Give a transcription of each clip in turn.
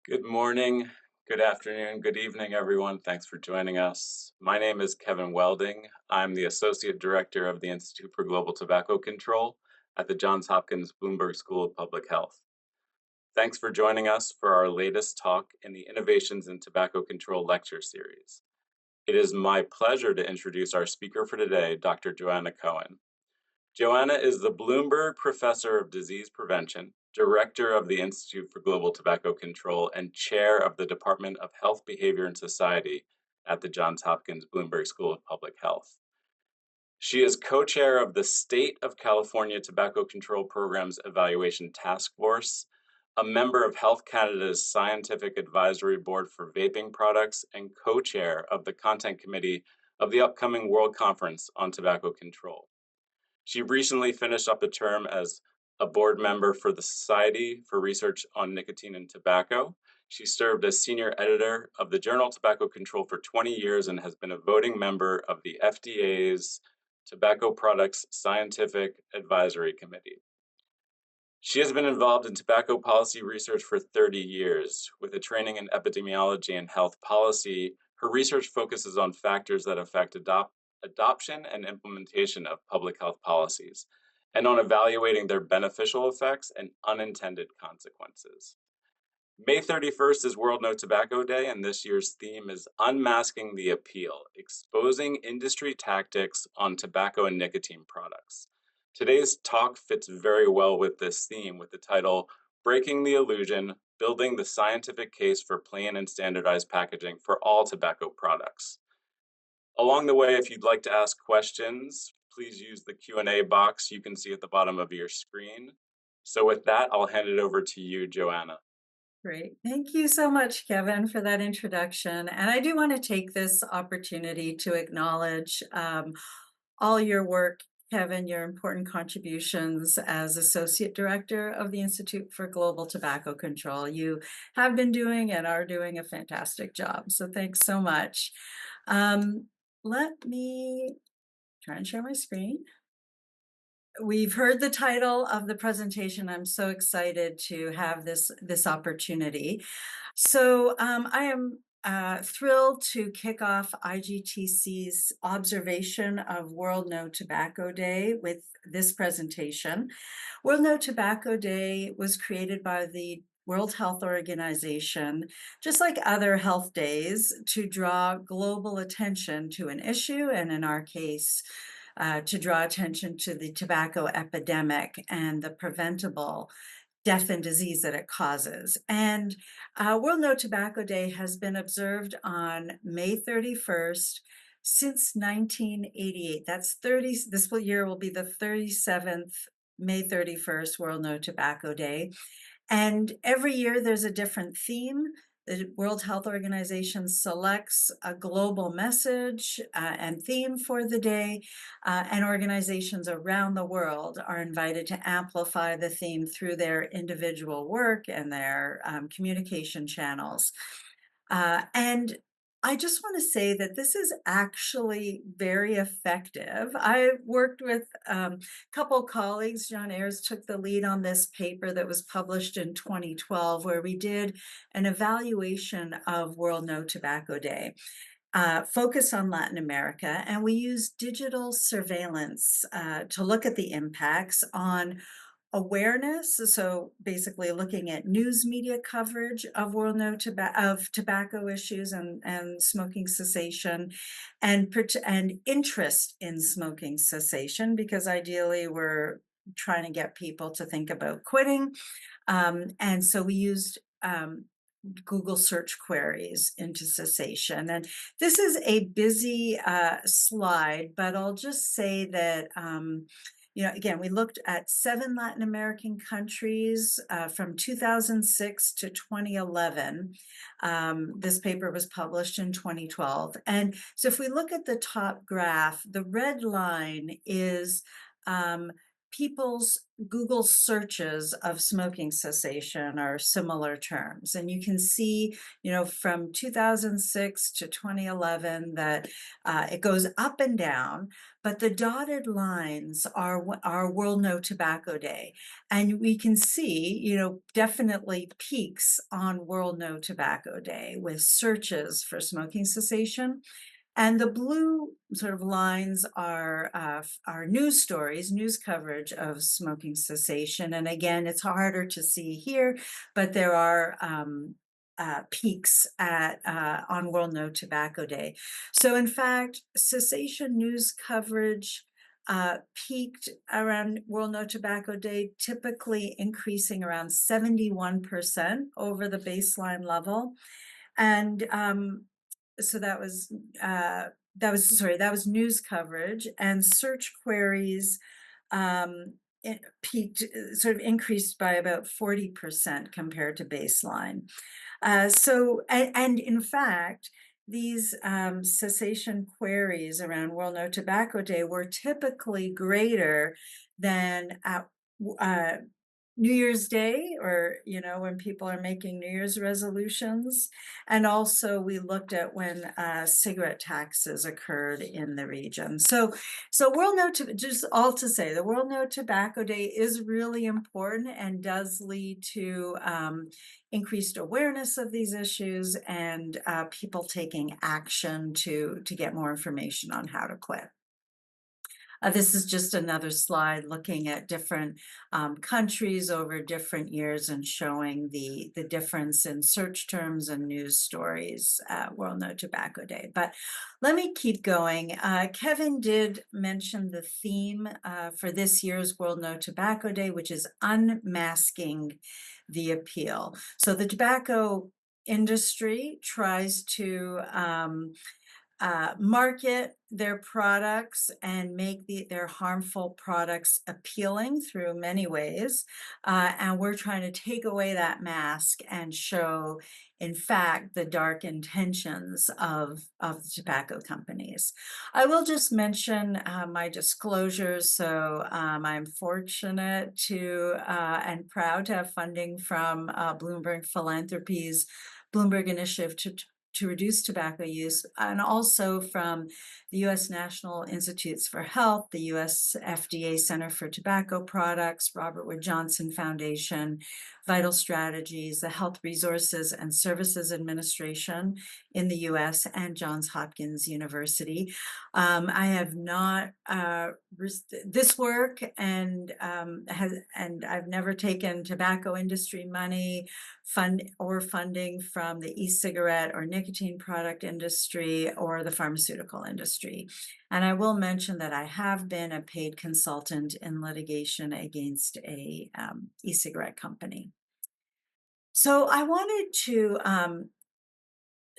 Good morning, good afternoon, good evening, everyone. Thanks for joining us. My name is Kevin Welding. I'm the Associate Director of the Institute for Global Tobacco Control at the Johns Hopkins Bloomberg School of Public Health. Thanks for joining us for our latest talk in the Innovations in Tobacco Control lecture series. It is my pleasure to introduce our speaker for today, Dr. Joanna Cohen. Joanna is the Bloomberg Professor of Disease Prevention, Director of the Institute for Global Tobacco Control, and Chair of the Department of Health, Behavior, and Society at the Johns Hopkins Bloomberg School of Public Health. She is co-chair of the State of California Tobacco Control Program's Evaluation Task Force, a member of Health Canada's Scientific Advisory Board for Vaping Products, and co-chair of the Content Committee of the upcoming World Conference on Tobacco Control. She recently finished up a term as a board member for the Society for Research on Nicotine and Tobacco. She served as senior editor of the journal Tobacco Control for 20 years and has been a voting member of the FDA's Tobacco Products Scientific Advisory Committee. She has been involved in tobacco policy research for 30 years. With a training in epidemiology and health policy, her research focuses on factors that affect adoption and implementation of public health policies, and on evaluating their beneficial effects and unintended consequences. May 31st is World No Tobacco Day, and this year's theme is Unmasking the Appeal, Exposing Industry Tactics on Tobacco and Nicotine Products. Today's talk fits very well with this theme with the title, Breaking the Illusion, Building the Scientific Case for Plain and Standardized Packaging for All Tobacco Products. Along the way, if you'd like to ask questions, please use the Q&A box you can see at the bottom of your screen. So with that, I'll hand it over to you, Joanna. Great. Thank you so much, Kevin, for that introduction. And I do want to take this opportunity to acknowledge all your work, Kevin, your important contributions as Associate Director of the Institute for Global Tobacco Control. You have been doing and are doing a fantastic job. So thanks so much. Let me try and share my screen. We've heard the title of the presentation. I'm so excited to have this opportunity. So I am thrilled to kick off IGTC's observation of World No Tobacco Day with this presentation. World No Tobacco Day was created by the World Health Organization, just like other health days, to draw global attention to an issue, and in our case, to draw attention to the tobacco epidemic and the preventable death and disease that it causes. And World No Tobacco Day has been observed on May 31st since 1988. This year will be the 37th May 31st World No Tobacco Day. And every year there's a different theme. The World Health Organization selects a global message and theme for the day, and organizations around the world are invited to amplify the theme through their individual work and their communication channels. And I just want to say that this is actually very effective. I worked with a couple colleagues. John Ayers took the lead on this paper that was published in 2012, where we did an evaluation of World No Tobacco Day. Focus on Latin America, and we used digital surveillance to look at the impacts on awareness, so basically looking at news media coverage of tobacco issues and smoking cessation, and interest in smoking cessation, because ideally we're trying to get people to think about quitting. And so we used Google search queries into cessation. And this is a busy slide, but I'll just say that again, we looked at 7 Latin American countries from 2006 to 2011. This paper was published in 2012. And so if we look at the top graph, the red line is people's Google searches of smoking cessation are similar terms. And you can see, from 2006 to 2011 that it goes up and down, but the dotted lines are World No Tobacco Day. And we can see, definitely peaks on World No Tobacco Day with searches for smoking cessation. And the blue sort of lines are news stories, news coverage of smoking cessation. And again, it's harder to see here, but there are peaks on World No Tobacco Day. So in fact, cessation news coverage peaked around World No Tobacco Day, typically increasing around 71% over the baseline level. And so that was news coverage, and search queries it peaked, sort of increased by about 40% compared to baseline. And in fact, these cessation queries around World No Tobacco Day were typically greater than uh, New Year's Day, or, when people are making New Year's resolutions. And also we looked at when cigarette taxes occurred in the region. So just all to say, the World No Tobacco Day is really important and does lead to increased awareness of these issues and people taking action to get more information on how to quit. This is just another slide looking at different countries over different years and showing the difference in search terms and news stories at World No Tobacco Day. But let me keep going. Kevin did mention the theme for this year's World No Tobacco Day, which is unmasking the appeal. So the tobacco industry tries to market their products and make their harmful products appealing through many ways. And we're trying to take away that mask and show, in fact, the dark intentions of the tobacco companies. I will just mention my disclosures. So I'm fortunate to and proud to have funding from Bloomberg Philanthropies, Bloomberg Initiative to reduce tobacco use, and also from the U.S. National Institutes for Health, the U.S. FDA Center for Tobacco Products, Robert Wood Johnson Foundation, Vital Strategies, the Health Resources and Services Administration in the U.S., and Johns Hopkins University. I have not this work, and I've never taken tobacco industry money funding from the e-cigarette or nicotine product industry or the pharmaceutical industry. And I will mention that I have been a paid consultant in litigation against a e-cigarette company. So I wanted to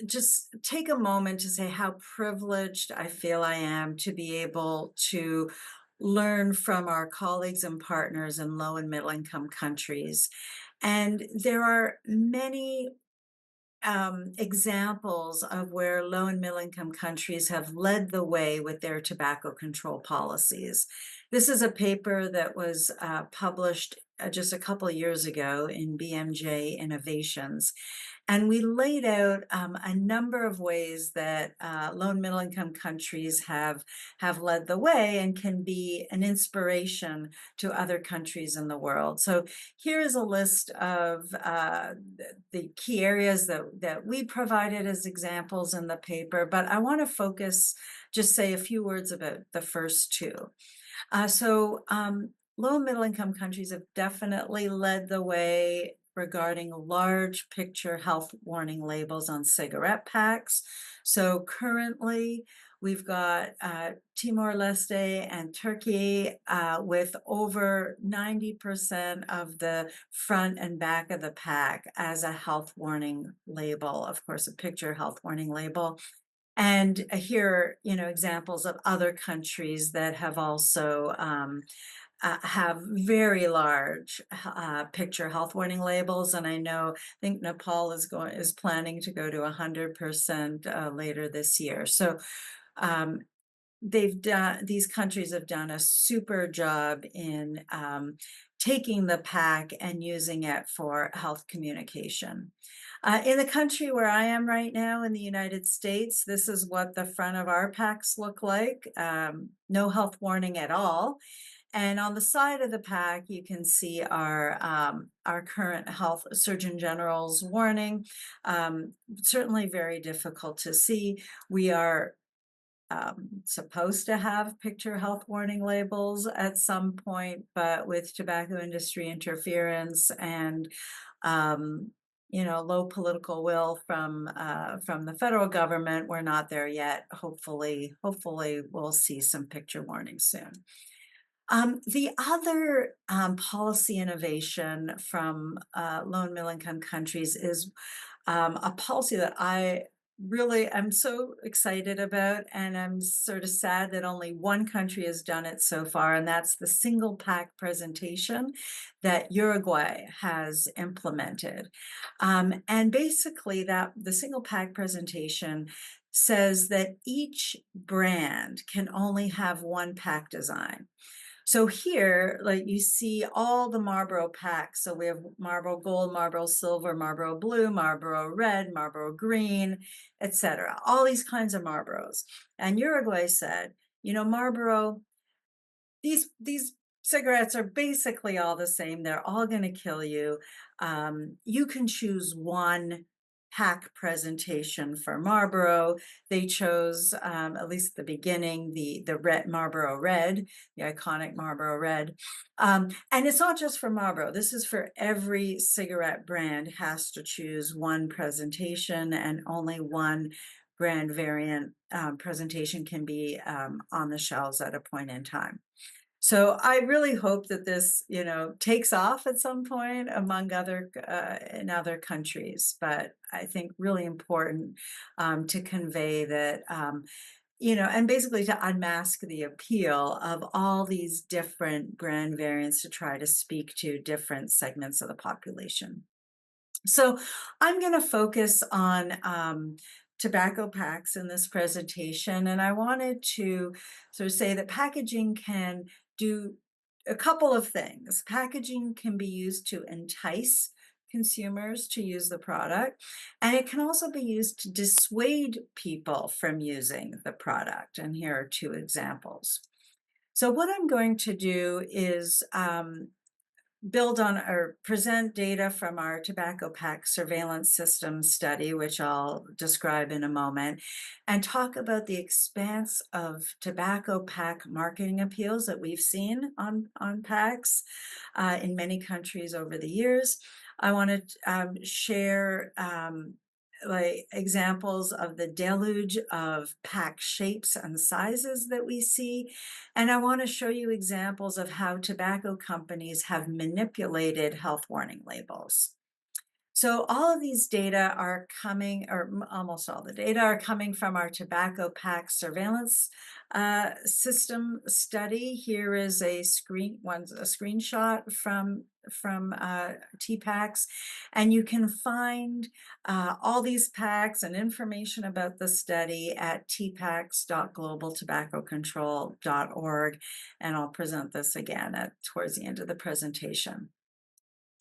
just take a moment to say how privileged I feel I am to be able to learn from our colleagues and partners in low and middle income countries. And there are many examples of where low and middle income countries have led the way with their tobacco control policies. This is a paper that was published just a couple of years ago in BMJ Innovations. And we laid out a number of ways that low and middle income countries have led the way and can be an inspiration to other countries in the world. So here is a list of the key areas that we provided as examples in the paper, but I want to just say a few words about the first two. Low and middle income countries have definitely led the way regarding large picture health warning labels on cigarette packs. So currently, we've got Timor-Leste and Turkey with over 90% of the front and back of the pack as a health warning label, of course, a picture health warning label. And here are, examples of other countries that have also have very large picture health warning labels, and I think Nepal is planning to go to 100% later this year. So these countries have done a super job in taking the pack and using it for health communication. In the country where I am right now in the United States, this is what the front of our packs look like. No health warning at all. And on the side of the pack, you can see our current health surgeon general's warning. Certainly very difficult to see. We are supposed to have picture health warning labels at some point, but with tobacco industry interference and low political will from the federal government, we're not there yet. Hopefully, we'll see some picture warnings soon. The other policy innovation from low and middle income countries is a policy that I really am so excited about, and I'm sort of sad that only one country has done it so far, and that's the single pack presentation that Uruguay has implemented. And basically, that the single pack presentation says that each brand can only have one pack design. So here, like you see all the Marlboro packs. So we have Marlboro Gold, Marlboro Silver, Marlboro Blue, Marlboro Red, Marlboro Green, etc. All these kinds of Marlboros. And Uruguay said, Marlboro, these cigarettes are basically all the same. They're all going to kill you. You can choose one pack presentation for Marlboro. They chose, at least at the beginning, the red Marlboro Red, the iconic Marlboro Red. And it's not just for Marlboro. This is for every cigarette brand has to choose one presentation, and only one brand variant presentation can be on the shelves at a point in time. So I really hope that this, takes off at some point among in other countries. But I think really important to convey that, and basically to unmask the appeal of all these different brand variants to try to speak to different segments of the population. So I'm going to focus on tobacco packs in this presentation, and I wanted to sort of say that packaging can do a couple of things. Packaging can be used to entice consumers to use the product, and it can also be used to dissuade people from using the product. And here are two examples. So what I'm going to do is build on or present data from our tobacco pack surveillance system study, which I'll describe in a moment, and talk about the expanse of tobacco pack marketing appeals that we've seen on packs in many countries over the years. I want to share like examples of the deluge of pack shapes and sizes that we see. And I want to show you examples of how tobacco companies have manipulated health warning labels. So all of these data are coming, or almost all the data are coming from our tobacco pack surveillance system study. Here is a screenshot from TPACs, and you can find all these packs and information about the study at tpacs.globaltobaccocontrol.org, and I'll present this again towards the end of the presentation.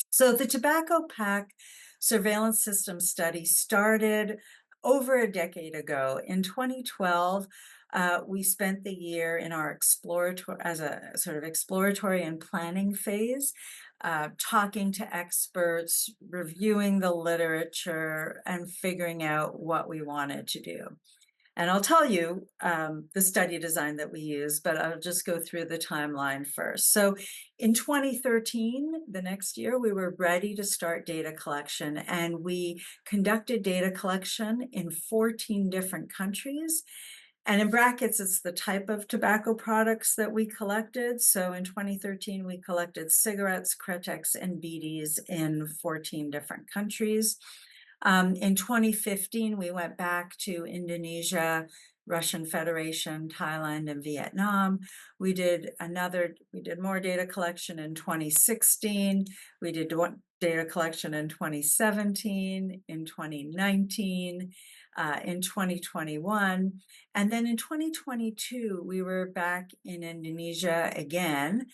So the tobacco pack surveillance system study started over a decade ago. In 2012, we spent the year in our exploratory and planning phase, talking to experts, reviewing the literature, and figuring out what we wanted to do. And I'll tell you the study design that we use, but I'll just go through the timeline first. So in 2013, the next year, we were ready to start data collection, and we conducted data collection in 14 different countries. And in brackets, it's the type of tobacco products that we collected. So in 2013, we collected cigarettes, Kretex, and BDs in 14 different countries. In 2015, we went back to Indonesia, Russian Federation, Thailand, and Vietnam. We did more data collection in 2016. We did data collection in 2017, in 2019, in 2021. And then in 2022, we were back in Indonesia again.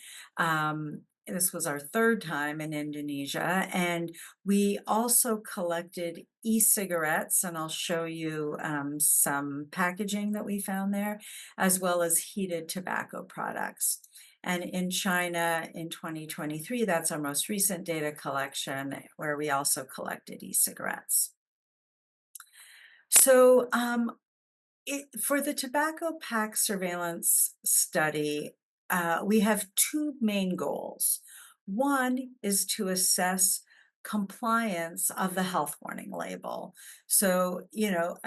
This was our third time in Indonesia, and we also collected e-cigarettes, and I'll show you some packaging that we found there, as well as heated tobacco products. And in China in 2023, that's our most recent data collection, where we also collected e-cigarettes. So for the tobacco pack surveillance study, we have two main goals. One is to assess compliance of the health warning label. So,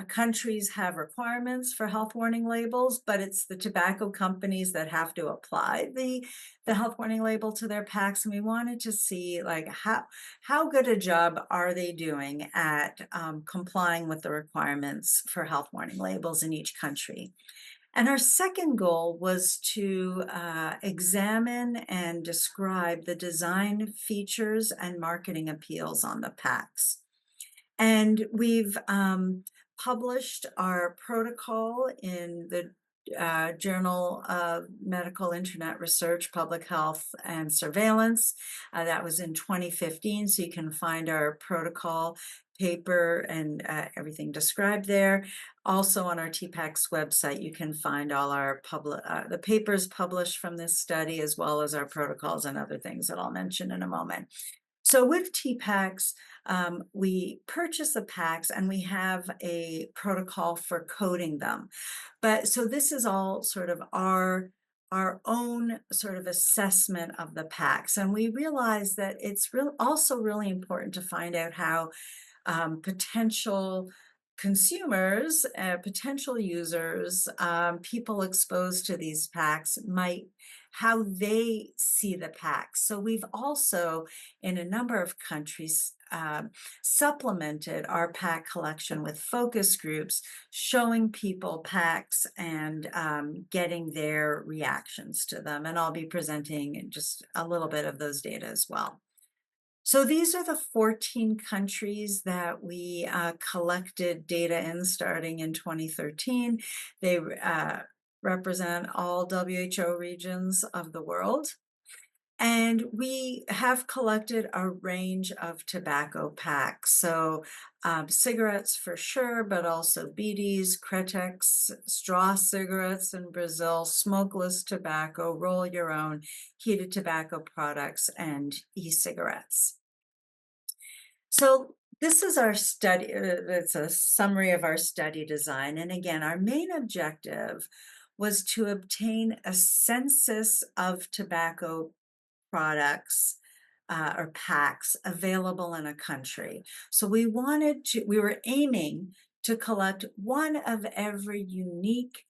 countries have requirements for health warning labels, but it's the tobacco companies that have to apply the health warning label to their packs. And we wanted to see like how good a job are they doing at complying with the requirements for health warning labels in each country. And our second goal was to examine and describe the design features and marketing appeals on the packs. And we've published our protocol in the Journal of Medical Internet Research, Public Health and Surveillance. That was in 2015, so you can find our protocol paper and everything described there. Also on our TPAC's website, you can find all our the papers published from this study, as well as our protocols and other things that I'll mention in a moment. So with TPACs, we purchase the packs and we have a protocol for coding them. But so this is all sort of our own sort of assessment of the packs. And we realize that it's also really important to find out how potential consumers, potential users, people exposed to these packs how they see the packs. So we've also, in a number of countries, supplemented our pack collection with focus groups, showing people packs and getting their reactions to them. And I'll be presenting just a little bit of those data as well. So these are the 14 countries that we collected data in starting in 2013. They represent all WHO regions of the world. And we have collected a range of tobacco packs. So cigarettes for sure, but also BDs, Kretex, straw cigarettes in Brazil, smokeless tobacco, roll your own, heated tobacco products, and e-cigarettes. So this is our study. It's a summary of our study design. And again, our main objective was to obtain a census of tobacco products or packs available in a country. So we were aiming to collect one of every unique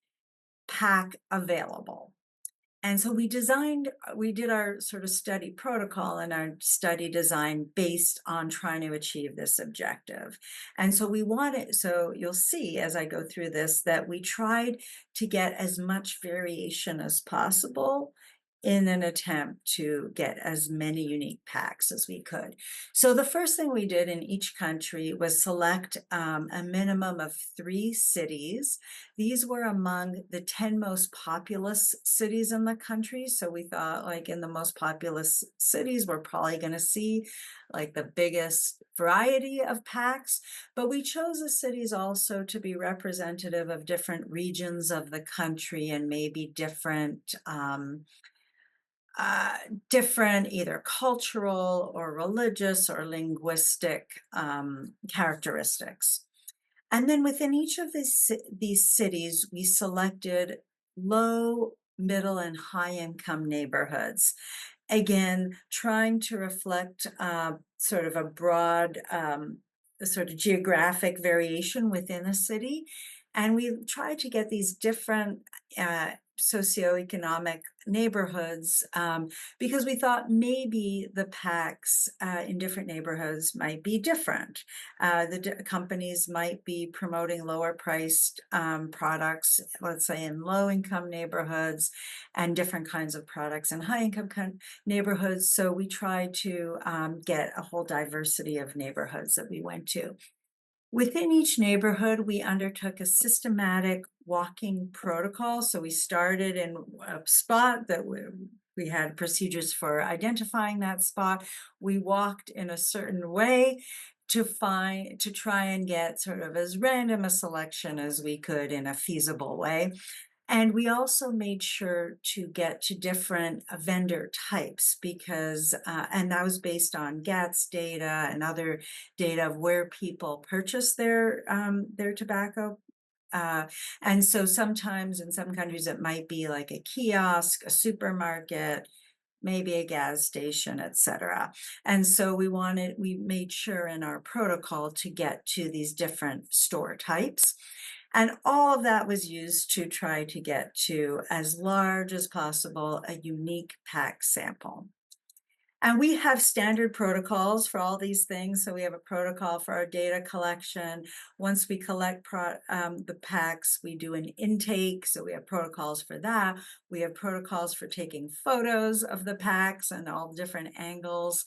pack available. And so we did our sort of study protocol and our study design based on trying to achieve this objective. And so so you'll see as I go through this that we tried to get as much variation as possible in an attempt to get as many unique packs as we could. So the first thing we did in each country was select a minimum of 3 cities. These were among the 10 most populous cities in the country. So we thought like in the most populous cities, we're probably going to see like the biggest variety of packs, but we chose the cities also to be representative of different regions of the country and maybe different different either cultural or religious or linguistic characteristics. And then within each of these cities, we selected low, middle, and high income neighborhoods. Again, trying to reflect sort of a broad sort of geographic variation within a city. And we tried to get these different socioeconomic neighborhoods because we thought maybe the packs in different neighborhoods might be different. The companies might be promoting lower priced products, let's say in low income neighborhoods, and different kinds of products in high income neighborhoods. So we tried to get a whole diversity of neighborhoods that we went to. Within each neighborhood, we undertook a systematic walking protocol. So we started in a spot that we had procedures for identifying that spot. We walked in a certain way to try and get sort of as random a selection as we could in a feasible way. And we also made sure to get to different vendor types because, and that was based on GATS data and other data of where people purchase their tobacco. Uh, and so sometimes in some countries it might be like a kiosk, a supermarket, maybe a gas station, et cetera. And so we made sure in our protocol to get to these different store types. And all of that was used to try to get to as large as possible a unique pack sample. And we have standard protocols for all these things. So we have a protocol for our data collection. Once we collect the packs, we do an intake. So we have protocols for that. We have protocols for taking photos of the packs and all different angles.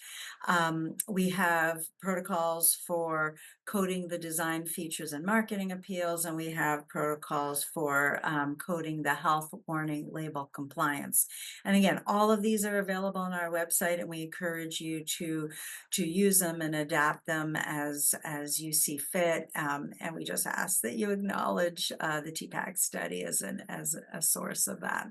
We have protocols for coding the design features and marketing appeals, and we have protocols for coding the health warning label compliance. And again, all of these are available on our website, and we encourage you to use them and adapt them as you see fit. And we just ask that you acknowledge the TPAC study as a source of that.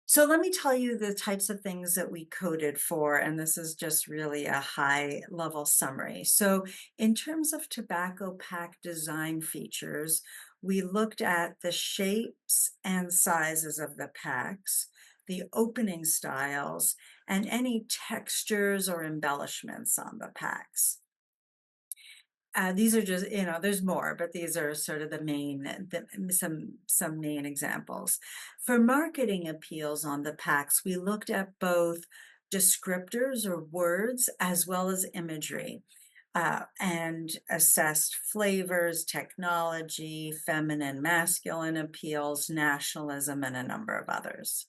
So let me tell you the types of things that we coded for, and this is just really a high level summary. So in terms of tobacco pack design features, we looked at the shapes and sizes of the packs, the opening styles, and any textures or embellishments on the packs. These are just, there's more, but these are sort of some main examples. For marketing appeals on the packs, we looked at both descriptors or words as well as imagery, and assessed flavors, technology, feminine, masculine appeals, nationalism, and a number of others.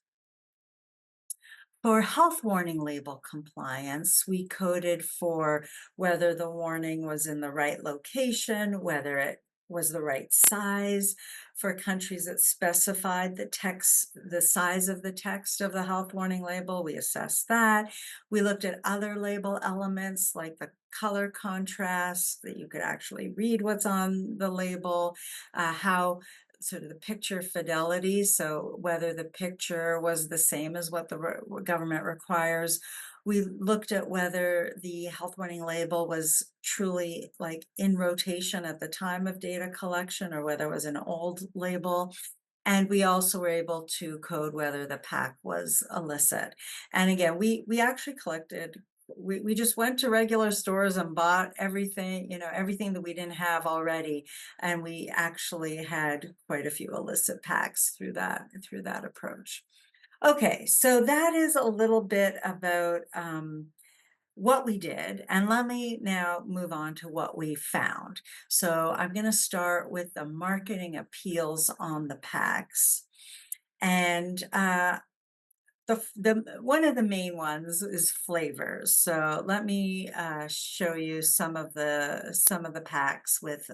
For health warning label compliance, we coded for whether the warning was in the right location, whether it was the right size. For countries that specified the size of the text of the health warning label, we assessed that. We looked at other label elements like the color contrast, that you could actually read what's on the label, how sort of the picture fidelity, so whether the picture was the same as what the government requires. We looked at whether the health warning label was truly like in rotation at the time of data collection or whether it was an old label. And we also were able to code whether the pack was illicit. And again, we actually collected, we just went to regular stores and bought everything, everything that we didn't have already. And we actually had quite a few illicit packs through that approach. Okay, so that is a little bit about what we did, and let me now move on to what we found. So I'm going to start with the marketing appeals on the packs. And the one of the main ones is flavors. So let me show you some of the packs with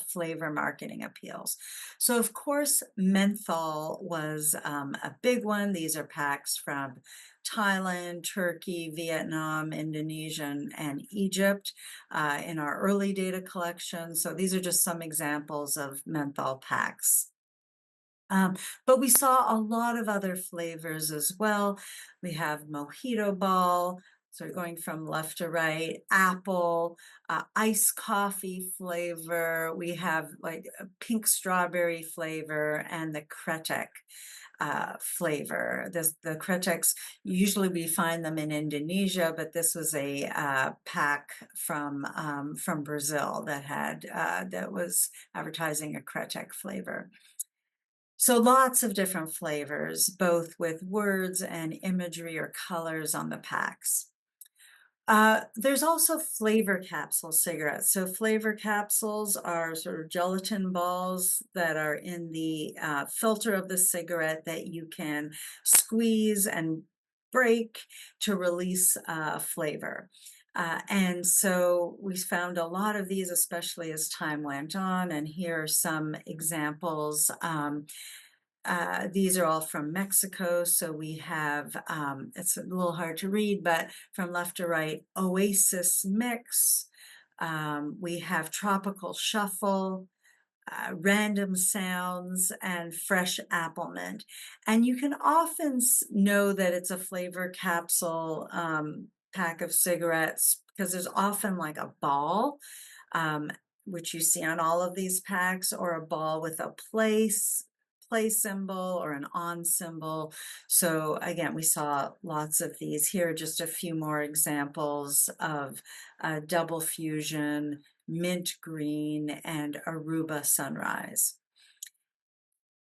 flavor marketing appeals. So of course, menthol was a big one. These are packs from Thailand, Turkey, Vietnam, Indonesia, and Egypt in our early data collection. So these are just some examples of menthol packs. Um, but we saw a lot of other flavors as well. We have mojito ball, so going from left to right, apple, iced coffee flavor. We have like a pink strawberry flavor and the kretek flavor. The kreteks, usually we find them in Indonesia, but this was a pack from Brazil that was advertising a kretek flavor. So lots of different flavors, both with words and imagery or colors on the packs. There's also flavor capsule cigarettes. So flavor capsules are sort of gelatin balls that are in the filter of the cigarette that you can squeeze and break to release flavor. And so we found a lot of these, especially as time went on. And here are some examples. These are all from Mexico. So we have, it's a little hard to read, but from left to right, Oasis Mix. We have Tropical Shuffle, random sounds, and fresh apple mint. And you can often know that it's a flavor capsule pack of cigarettes because there's often like a ball, um, which you see on all of these packs, or a ball with a play symbol or an on symbol. So again, we saw lots of these. Here are just a few more examples of double fusion, mint green, and Aruba sunrise.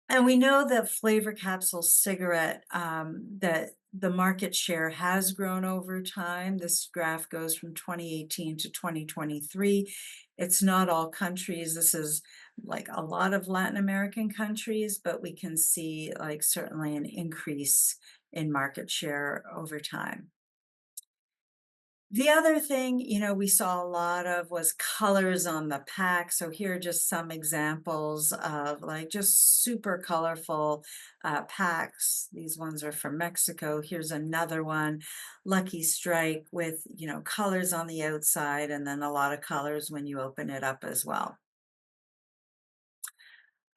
And we know that flavor capsule cigarette, that the market share has grown over time. This graph goes from 2018 to 2023. It's not all countries. This is like a lot of Latin American countries, but we can see like certainly an increase in market share over time. The other thing, we saw a lot of was colors on the pack. So here are just some examples of like just super colorful packs. These ones are from Mexico. Here's another one, Lucky Strike, with, colors on the outside and then a lot of colors when you open it up as well.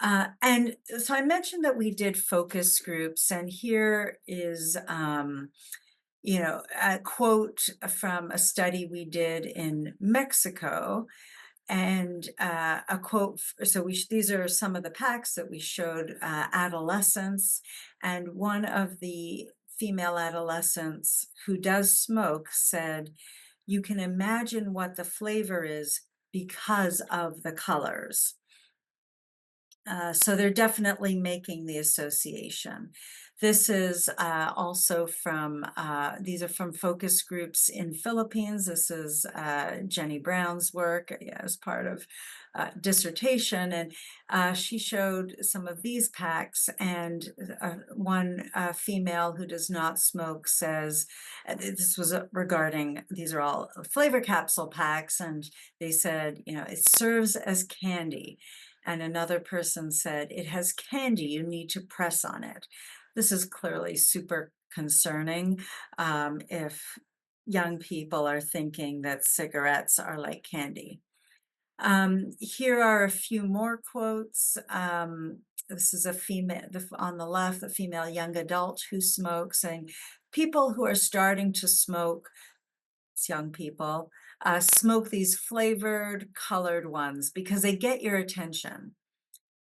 And so I mentioned that we did focus groups, and here is a quote from a study we did in Mexico, and a quote. So these are some of the packs that we showed adolescents, and one of the female adolescents who does smoke said, "You can imagine what the flavor is because of the colors." So they're definitely making the association. This is also from, these are from focus groups in Philippines. This is Jenny Brown's work as part of dissertation. And she showed some of these packs, and one female who does not smoke says, this was regarding, these are all flavor capsule packs, and they said, it serves as candy. And another person said, it has candy, you need to press on it. This is clearly super concerning if young people are thinking that cigarettes are like candy. Here are a few more quotes. This is a female, on the left, a female young adult who smokes, saying, people who are starting to smoke, it's young people, smoke these flavored, colored ones because they get your attention.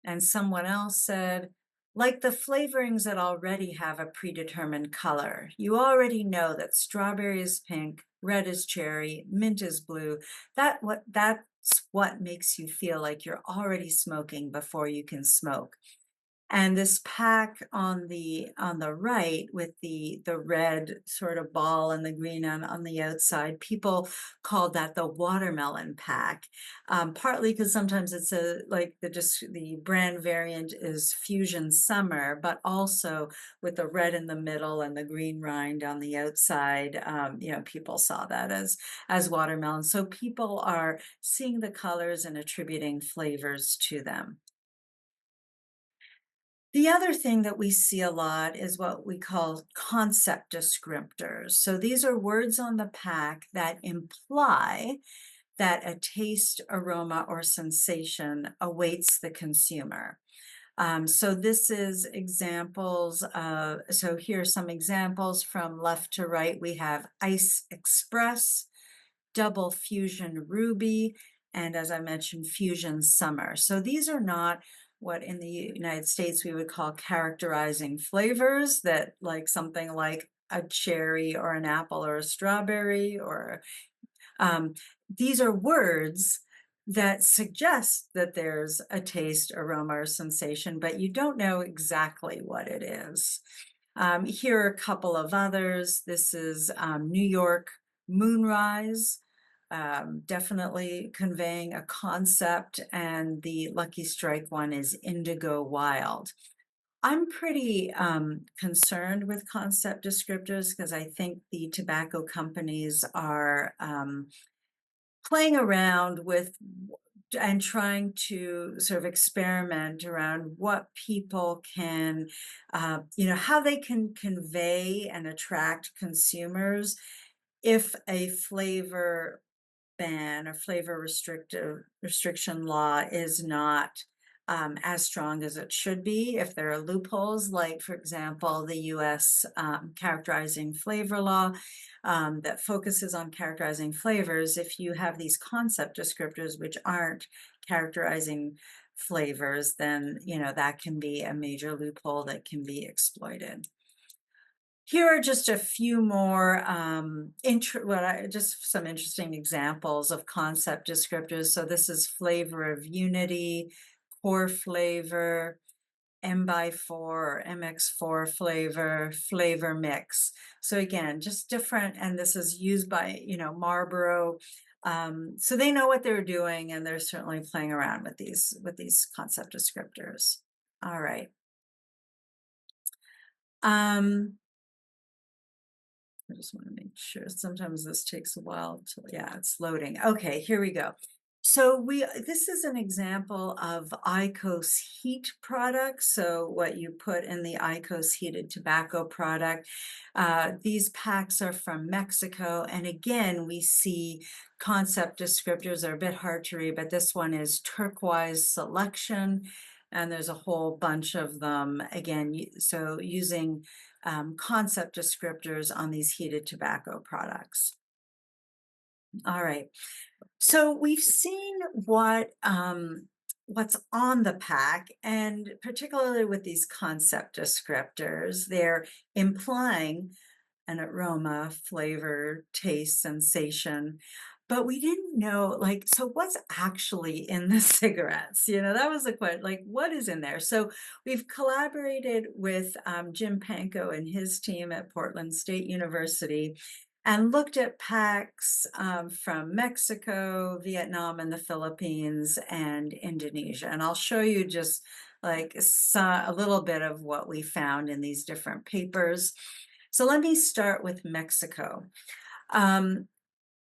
And someone else said, like the flavorings that already have a predetermined color. You already know that strawberry is pink, red is cherry, mint is blue. That's what makes you feel like you're already smoking before you can smoke. And this pack on the right with the red sort of ball and the green on the outside, people called that the watermelon pack, partly because sometimes it's like the brand variant is Fusion Summer, but also with the red in the middle and the green rind on the outside, people saw that as watermelon. So people are seeing the colors and attributing flavors to them. The other thing that we see a lot is what we call concept descriptors. So these are words on the pack that imply that a taste, aroma, or sensation awaits the consumer. So this is examples of, so here are some examples from left to right. We have Ice Express, Double Fusion Ruby, and as I mentioned, Fusion Summer. So these are not what in the United States we would call characterizing flavors, that like something like a cherry or an apple or a strawberry, or these are words that suggest that there's a taste, aroma, or sensation, but you don't know exactly what it is. Here are a couple of others. This is New York Moonrise, definitely conveying a concept, and the Lucky Strike one is Indigo Wild. I'm pretty concerned with concept descriptors because I think the tobacco companies are playing around with and trying to sort of experiment around what people can, how they can convey and attract consumers if a flavor ban or flavor restriction law is not as strong as it should be. If there are loopholes, like, for example, the US characterizing flavor law that focuses on characterizing flavors, if you have these concept descriptors which aren't characterizing flavors, then that can be a major loophole that can be exploited. Here are just a few more just some interesting examples of concept descriptors. So this is flavor of unity, core flavor, M by 4 or MX4 flavor, flavor mix. So again, just different, and this is used by Marlboro. So they know what they're doing, and they're certainly playing around with these concept descriptors. All right. I just want to make sure. Sometimes this takes a while to, yeah, it's loading. Okay, here we go. So this is an example of IQOS heat products. So what you put in the IQOS heated tobacco product. These packs are from Mexico. And again, we see concept descriptors are a bit hard to read, but this one is turquoise selection. And there's a whole bunch of them. Again, so using concept descriptors on these heated tobacco products. All right, so we've seen what's on the pack, and particularly with these concept descriptors, they're implying an aroma, flavor, taste, sensation. But we didn't know, so what's actually in the cigarettes? That was the question, what is in there? So we've collaborated with Jim Pankow and his team at Portland State University and looked at packs from Mexico, Vietnam, and the Philippines, and Indonesia. And I'll show you just a little bit of what we found in these different papers. So let me start with Mexico.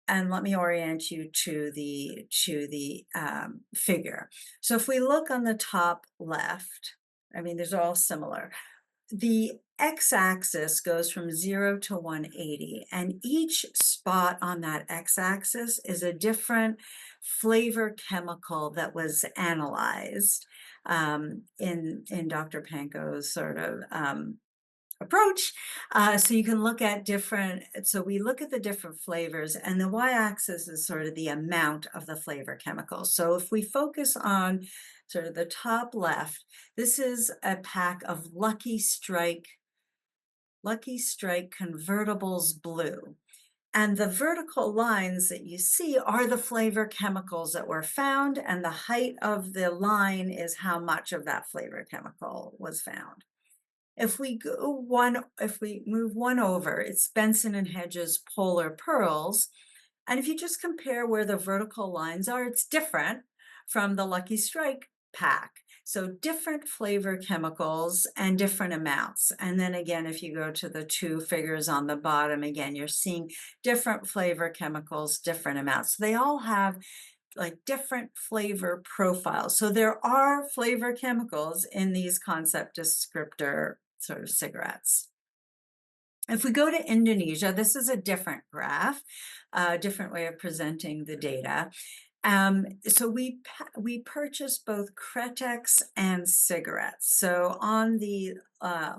And let me orient you to the figure. So if we look on the top left, these are all similar. The x-axis goes from 0 to 180, and each spot on that x-axis is a different flavor chemical that was analyzed in Dr. Pankow's sort of approach. So you can look at so we look at the different flavors, and the y-axis is sort of the amount of the flavor chemicals. So if we focus on sort of the top left, this is a pack of Lucky Strike Convertibles Blue. And the vertical lines that you see are the flavor chemicals that were found, and the height of the line is how much of that flavor chemical was found. If we move one over, it's Benson and Hedges Polar Pearls. And if you just compare where the vertical lines are, it's different from the Lucky Strike pack. So different flavor chemicals and different amounts. And then again, if you go to the two figures on the bottom, again, you're seeing different flavor chemicals, different amounts. So they all have different flavor profiles. So there are flavor chemicals in these concept descriptor sort of cigarettes. If we go to Indonesia, this is a different graph, a different way of presenting the data. So we purchased both Kretex and cigarettes. So on the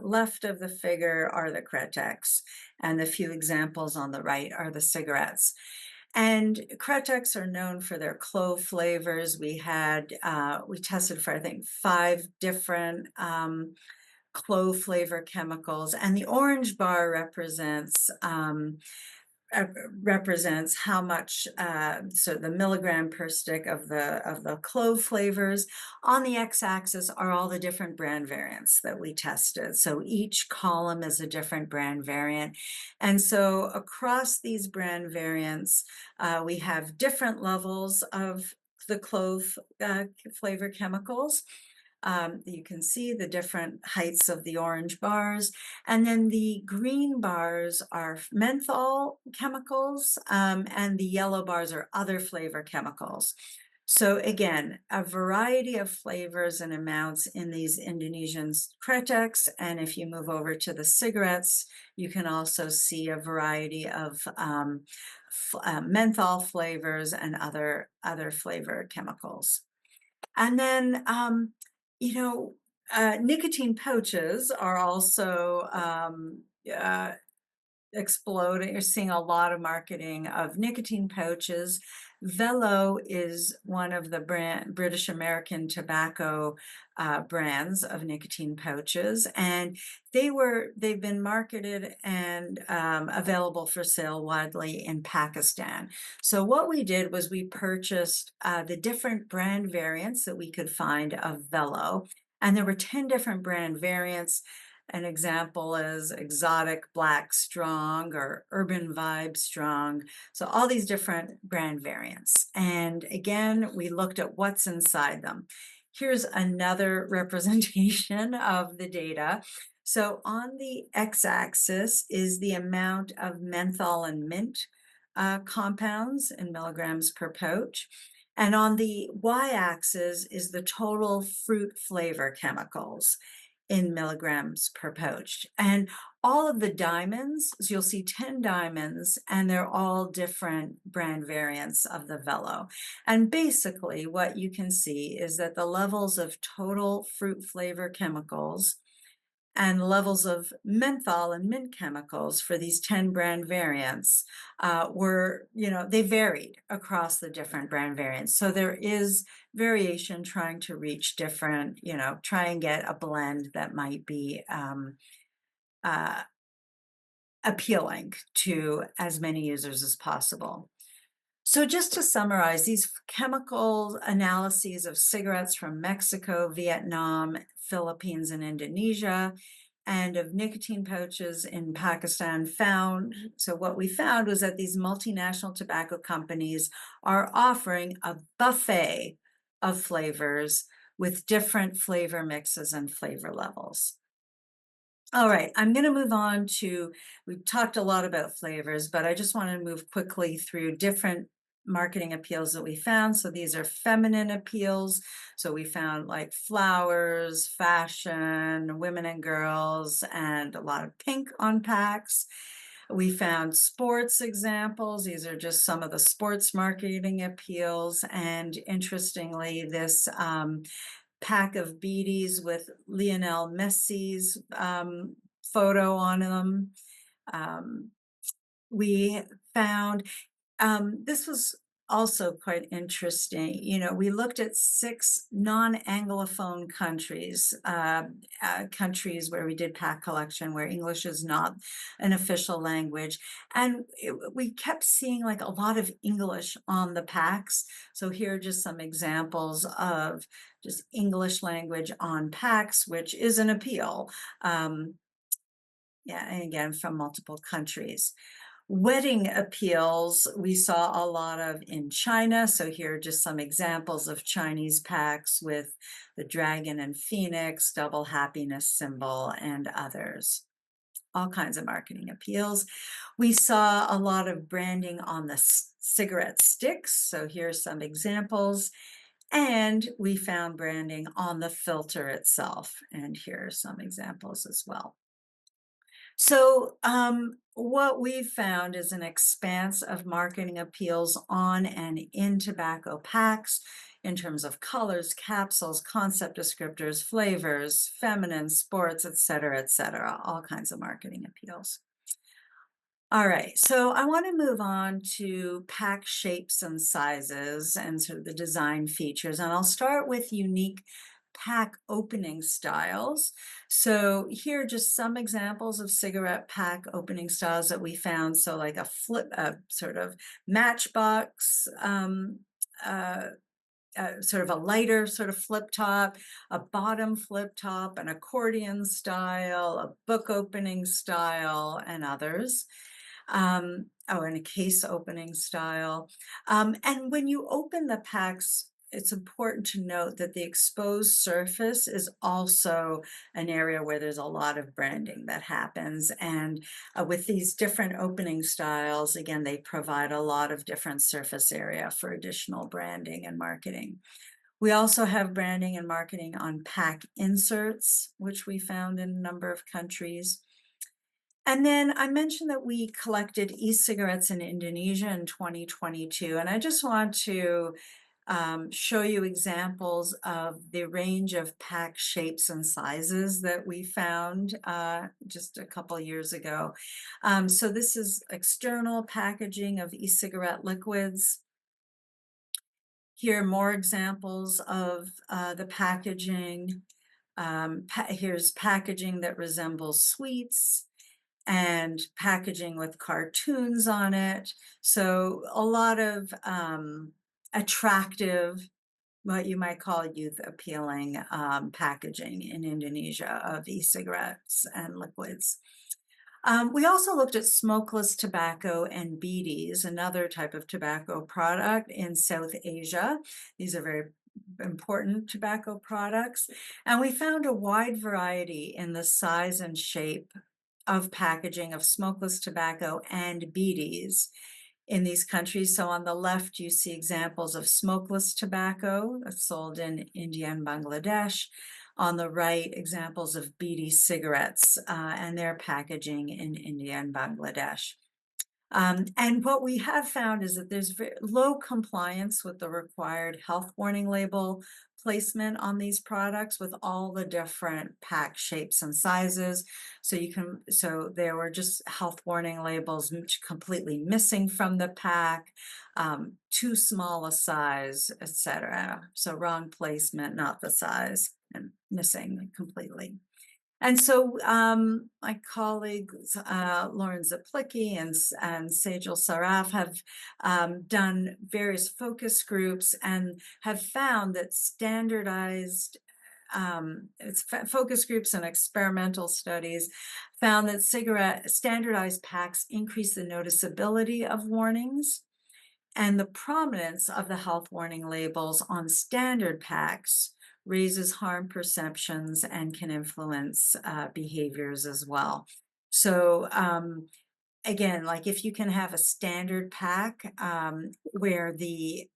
left of the figure are the Kretex, and the few examples on the right are the cigarettes. And Kretex are known for their clove flavors. We tested for, I think, 5 different clove flavor chemicals, and the orange bar represents how much, so the milligram per stick of the clove flavors. On the x-axis are all the different brand variants that we tested. So each column is a different brand variant. And so across these brand variants, we have different levels of the clove flavor chemicals. You can see the different heights of the orange bars. And then the green bars are menthol chemicals, and the yellow bars are other flavor chemicals. So again, a variety of flavors and amounts in these Indonesian kreteks. And if you move over to the cigarettes, you can also see a variety of menthol flavors and other flavor chemicals. And then, you know, nicotine pouches are also exploding. You're seeing a lot of marketing of nicotine pouches. Velo is one of the British American tobacco brands of nicotine pouches, and they've been marketed and available for sale widely in Pakistan. So what we did was we purchased the different brand variants that we could find of Velo, and there were 10 different brand variants. An example is Exotic Black Strong or Urban Vibe Strong. So all these different brand variants. And again, we looked at what's inside them. Here's another representation of the data. So on the x-axis is the amount of menthol and mint compounds in milligrams per pouch. And on the y-axis is the total fruit flavor chemicals in milligrams per pouch. And all of the diamonds, so you'll see 10 diamonds, and they're all different brand variants of the Velo. And basically what you can see is that the levels of total fruit flavor chemicals and levels of menthol and mint chemicals for these 10 brand variants they varied across the different brand variants. So there is variation trying to reach different, try and get a blend that might be uh, appealing to as many users as possible. So just to summarize, these chemical analyses of cigarettes from Mexico, Vietnam, Philippines, and Indonesia, and of nicotine pouches in Pakistan so what we found was that these multinational tobacco companies are offering a buffet of flavors with different flavor mixes and flavor levels. All right, I'm going to move on we've talked a lot about flavors, but I just want to move quickly through different marketing appeals that we found. So these are feminine appeals. So we found like flowers, fashion, women and girls, and a lot of pink on packs. We found sports examples. These are just some of the sports marketing appeals. And interestingly, this pack of beaties with Lionel Messi's photo on them. We found this was also quite interesting. We looked at 6 non-Anglophone countries, countries where we did pack collection, where English is not an official language. And we kept seeing like a lot of English on the packs. So here are just some examples of just English language on packs, which is an appeal. And again, from multiple countries. Wedding appeals, we saw a lot of in China. So here are just some examples of Chinese packs with the dragon and phoenix, double happiness symbol, and others. All kinds of marketing appeals. We saw a lot of branding on the cigarette sticks. So here's some examples. And we found branding on the filter itself. And here are some examples as well. So what we've found is an expanse of marketing appeals on and in tobacco packs in terms of colors, capsules, concept descriptors, flavors, feminine, sports, et cetera, all kinds of marketing appeals. All right, so I want to move on to pack shapes and sizes and sort of the design features, and I'll start with unique pack opening styles. So here are just some examples of cigarette pack opening styles that we found. So like a sort of matchbox, sort of a lighter sort of flip top, a bottom flip top, an accordion style, a book opening style, and others. And a case opening style. And when you open the packs, it's important to note that the exposed surface is also an area where there's a lot of branding that happens. And with these different opening styles, again, they provide a lot of different surface area for additional branding and marketing. We also have branding and marketing on pack inserts, which we found in a number of countries. And then I mentioned that we collected e-cigarettes in Indonesia in 2022, and I just want to show you examples of the range of pack shapes and sizes that we found just a couple years ago. So this is external packaging of e-cigarette liquids. Here are more examples of the packaging. Here's packaging that resembles sweets and packaging with cartoons on it. So a lot of attractive, what you might call youth appealing packaging in Indonesia of e-cigarettes and liquids. We also looked at smokeless tobacco and beedies, another type of tobacco product in South Asia. These are very important tobacco products. And we found a wide variety in the size and shape of packaging of smokeless tobacco and beedies in these countries. So on the left, you see examples of smokeless tobacco that's sold in India and Bangladesh. On the right, examples of beedi cigarettes and their packaging in India and Bangladesh. And what we have found is that there's very low compliance with the required health warning label placement on these products with all the different pack shapes and sizes. So there were just health warning labels completely missing from the pack, too small a size, etc. So wrong placement, not the size, and missing completely. And so my colleagues, Lauren Zaplicki and Sejal Saraf have done various focus groups and have found that focus groups and experimental studies found that standardized packs increase the noticeability of warnings, and the prominence of the health warning labels on standard packs raises harm perceptions and can influence behaviors as well. So again, like if you can have a standard pack where the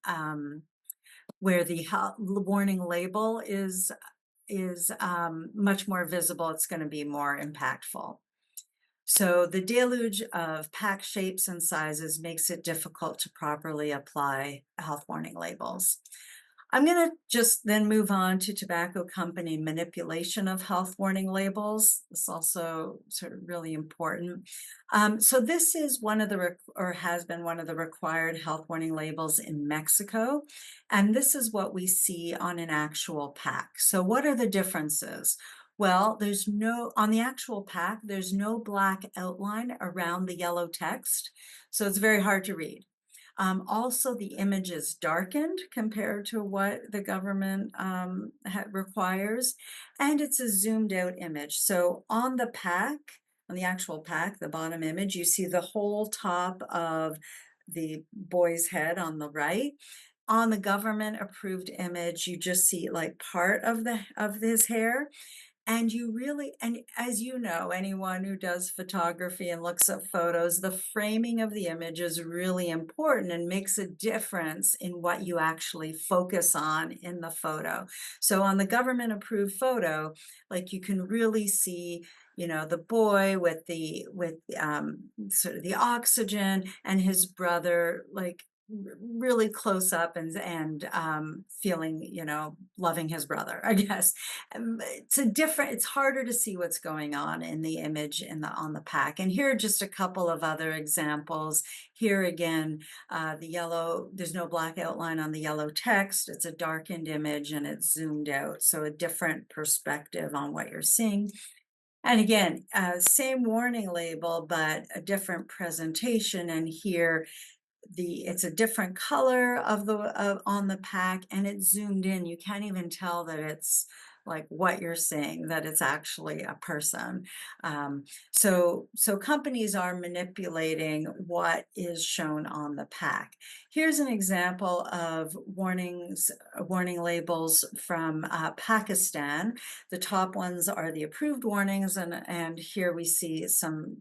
warning label is much more visible, it's going to be more impactful. So the deluge of pack shapes and sizes makes it difficult to properly apply health warning labels. I'm going to just then move on to tobacco company manipulation of health warning labels. This is also sort of really important. So this is one of the, or has been one of the required health warning labels in Mexico. And this is what we see on an actual pack. So what are the differences? Well, on the actual pack, there's no black outline around the yellow text. So it's very hard to read. Also, the image is darkened compared to what the government requires, and it's a zoomed out image. So on the pack, on the actual pack, the bottom image, you see the whole top of the boy's head on the right. On the government approved image, you just see like part of his hair. And as you know, anyone who does photography and looks at photos, the framing of the image is really important and makes a difference in what you actually focus on in the photo. So on the government approved photo, like you can really see, the boy with sort of the oxygen and his brother, like really close up and feeling, loving his brother, I guess. It's harder to see what's going on in the image on the pack. And here are just a couple of other examples. Here again, there's no black outline on the yellow text. It's a darkened image and it's zoomed out. So a different perspective on what you're seeing. And again, same warning label, but a different presentation. And here, it's a different color on the pack, and it's zoomed in. You can't even tell that it's like what you're seeing, that it's actually a person. So companies are manipulating what is shown on the pack. Here's an example of warning labels from Pakistan. The top ones are the approved warnings, and here we see some,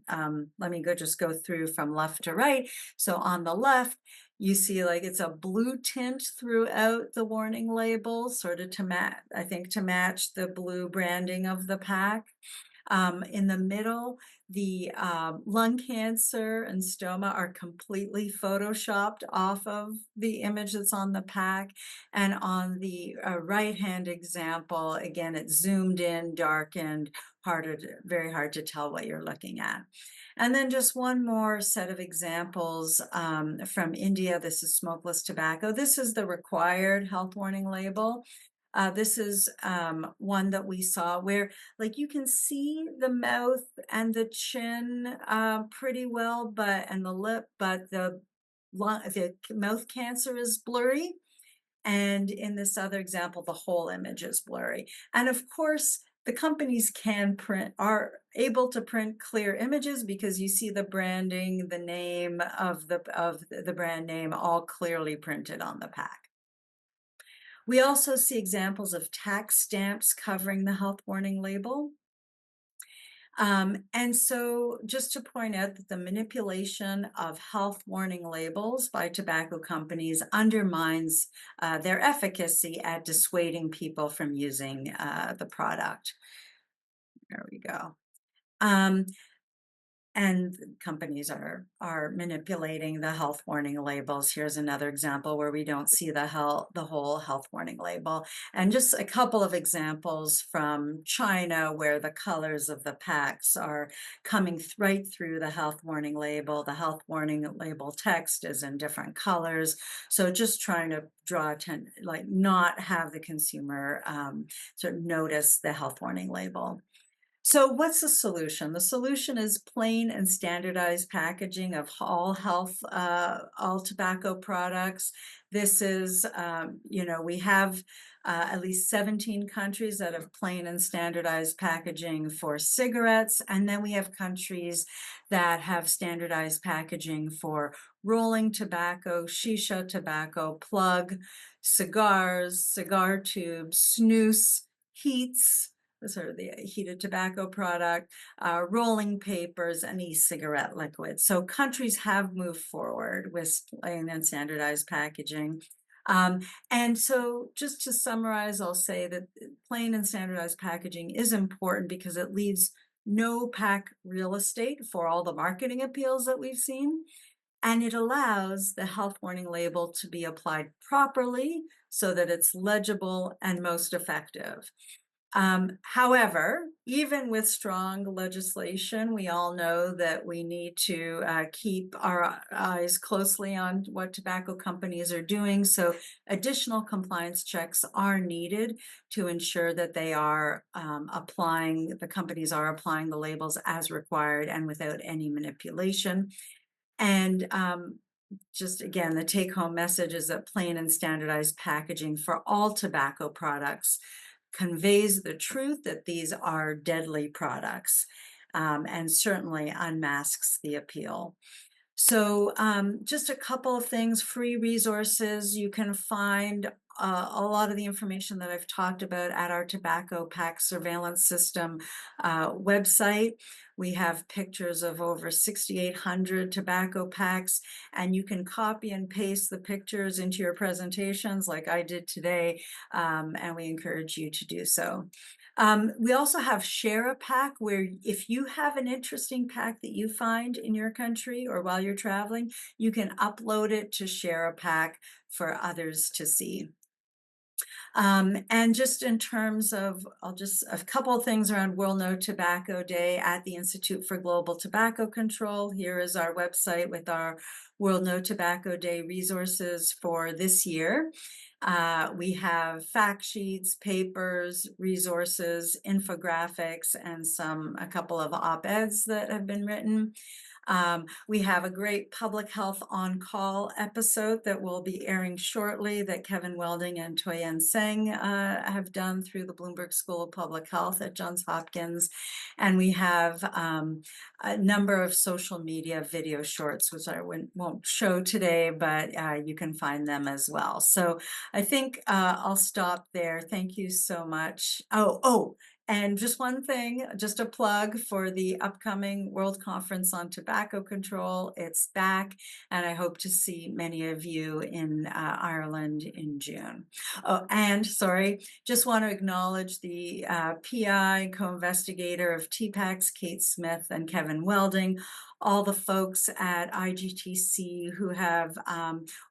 let me just go through from left to right. So on the left, you see like it's a blue tint throughout the warning label, sort of to match, I think, to match the blue branding of the pack. In the middle, the lung cancer and stoma are completely photoshopped off of the image that's on the pack. And on the right-hand example, again, it's zoomed in, darkened, very hard to tell what you're looking at. And then just one more set of examples from India. This is smokeless tobacco. This is the required health warning label. This is one that we saw where, like, you can see the mouth and the chin pretty well, and the lip, but the mouth cancer is blurry. And in this other example, the whole image is blurry. And of course, the companies are able to print clear images because you see the branding, the name of the brand name, all clearly printed on the pack. We also see examples of tax stamps covering the health warning label. And so just to point out that the manipulation of health warning labels by tobacco companies undermines their efficacy at dissuading people from using the product. There we go. And companies are manipulating the health warning labels. Here's another example where we don't see the whole health warning label. And just a couple of examples from China where the colors of the packs are coming right through the health warning label. The health warning label text is in different colors. So just trying to draw attention, like not have the consumer sort of notice the health warning label. So what's the solution? The solution is plain and standardized packaging of all tobacco products. This is, we have at least 17 countries that have plain and standardized packaging for cigarettes. And then we have countries that have standardized packaging for rolling tobacco, shisha tobacco, plug, cigars, cigar tubes, snus, heats, sort of the heated tobacco product, rolling papers, and e-cigarette liquid. So countries have moved forward with plain and standardized packaging. And so just to summarize, I'll say that plain and standardized packaging is important because it leaves no pack real estate for all the marketing appeals that we've seen. And it allows the health warning label to be applied properly so that it's legible and most effective. However, even with strong legislation, we all know that we need to keep our eyes closely on what tobacco companies are doing. So additional compliance checks are needed to ensure that they are the companies are applying the labels as required and without any manipulation. And just again, the take-home message is that plain and standardized packaging for all tobacco products conveys the truth that these are deadly products, and certainly unmasks the appeal. So just a couple of things, free resources. You can find a lot of the information that I've talked about at our tobacco pack surveillance system website. We have pictures of over 6,800 tobacco packs, and you can copy and paste the pictures into your presentations like I did today, and we encourage you to do so. We also have Share a Pack, where if you have an interesting pack that you find in your country or while you're traveling, you can upload it to Share a Pack for others to see. And just in terms of, a couple of things around World No Tobacco Day at the Institute for Global Tobacco Control. Here is our website with our World No Tobacco Day resources for this year. We have fact sheets, papers, resources, infographics, and a couple of op-eds that have been written. We have a great public health on-call episode that will be airing shortly that Kevin Welding and Toyin Seng have done through the Bloomberg School of Public Health at Johns Hopkins. And we have a number of social media video shorts, which I won't show today, but you can find them as well. So I think I'll stop there. Thank you so much. And just one thing, just a plug for the upcoming World Conference on Tobacco Control. It's back, and I hope to see many of you in Ireland in June. Oh, and sorry, just want to acknowledge the PI, co-investigator of TPACs, Kate Smith and Kevin Welding, all the folks at IGTC who have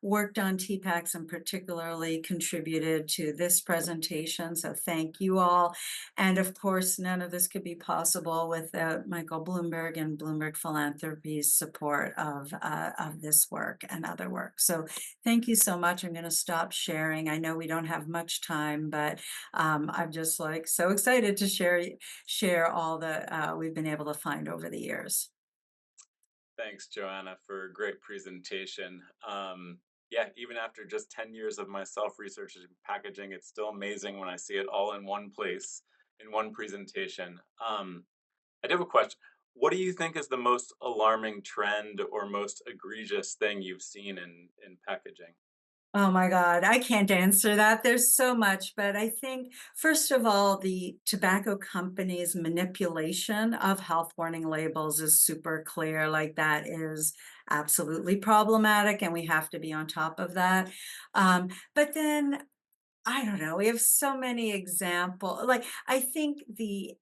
worked on TPACs and particularly contributed to this presentation. So thank you all. And of course, none of this could be possible without Michael Bloomberg and Bloomberg Philanthropy's support of this work and other work. So thank you so much. I'm going to stop sharing. I know we don't have much time, but I'm just like so excited to share all that we've been able to find over the years. Thanks, Joanna, for a great presentation. Yeah, even after just 10 years of myself researching packaging, it's still amazing when I see it all in one place, in one presentation. I do have a question. What do you think is the most alarming trend or most egregious thing you've seen in packaging? Oh my God, I can't answer that. There's so much, but I think, first of all, the tobacco companies' manipulation of health warning labels is super clear. Like, that is absolutely problematic, and we have to be on top of that. But then, I don't know, we have so many examples. Like, I think the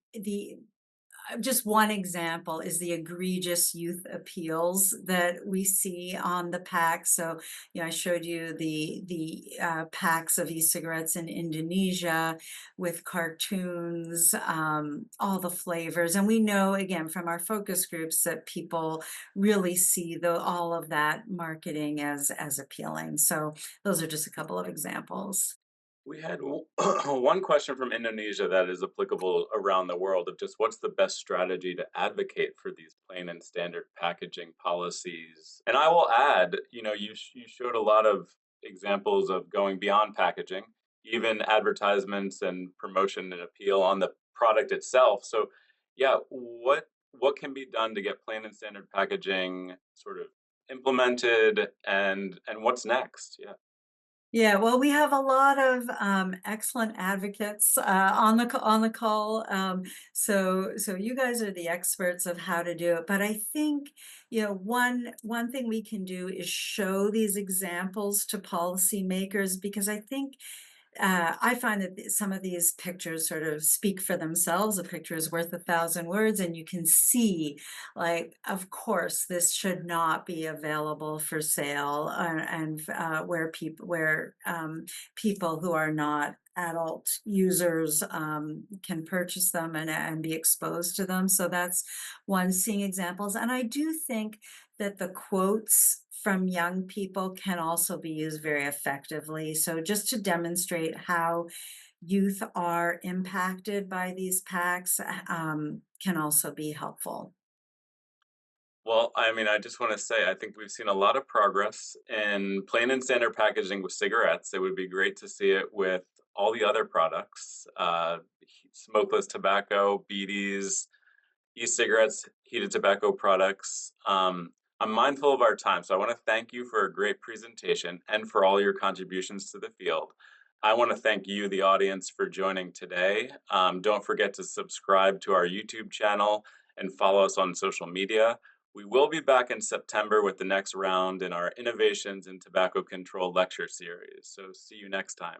just one example is the egregious youth appeals that we see on the packs. So, I showed you the packs of e-cigarettes in Indonesia with cartoons, all the flavors, and we know again from our focus groups that people really see all of that marketing as appealing. So, those are just a couple of examples. We had one question from Indonesia that is applicable around the world of just what's the best strategy to advocate for these plain and standard packaging policies. And I will add, you showed a lot of examples of going beyond packaging, even advertisements and promotion and appeal on the product itself. So, yeah, what can be done to get plain and standard packaging sort of implemented, and what's next? Yeah. Yeah, well, we have a lot of excellent advocates on the call. So you guys are the experts of how to do it. But I think one thing we can do is show these examples to policymakers, because I think I find that some of these pictures sort of speak for themselves. A picture is worth 1,000 words, and you can see, like, of course, this should not be available for sale, and where people who are not adult users can purchase them and be exposed to them. So that's one, seeing examples. And I do think that the quotes from young people can also be used very effectively. So just to demonstrate how youth are impacted by these packs can also be helpful. Well, I mean, I just want to say, I think we've seen a lot of progress in plain and standard packaging with cigarettes. It would be great to see it with all the other products, smokeless tobacco, BDs, e-cigarettes, heated tobacco products. I'm mindful of our time, so I want to thank you for a great presentation and for all your contributions to the field. I want to thank you, the audience, for joining today. Don't forget to subscribe to our YouTube channel and follow us on social media. We will be back in September with the next round in our Innovations in Tobacco Control lecture series. So see you next time.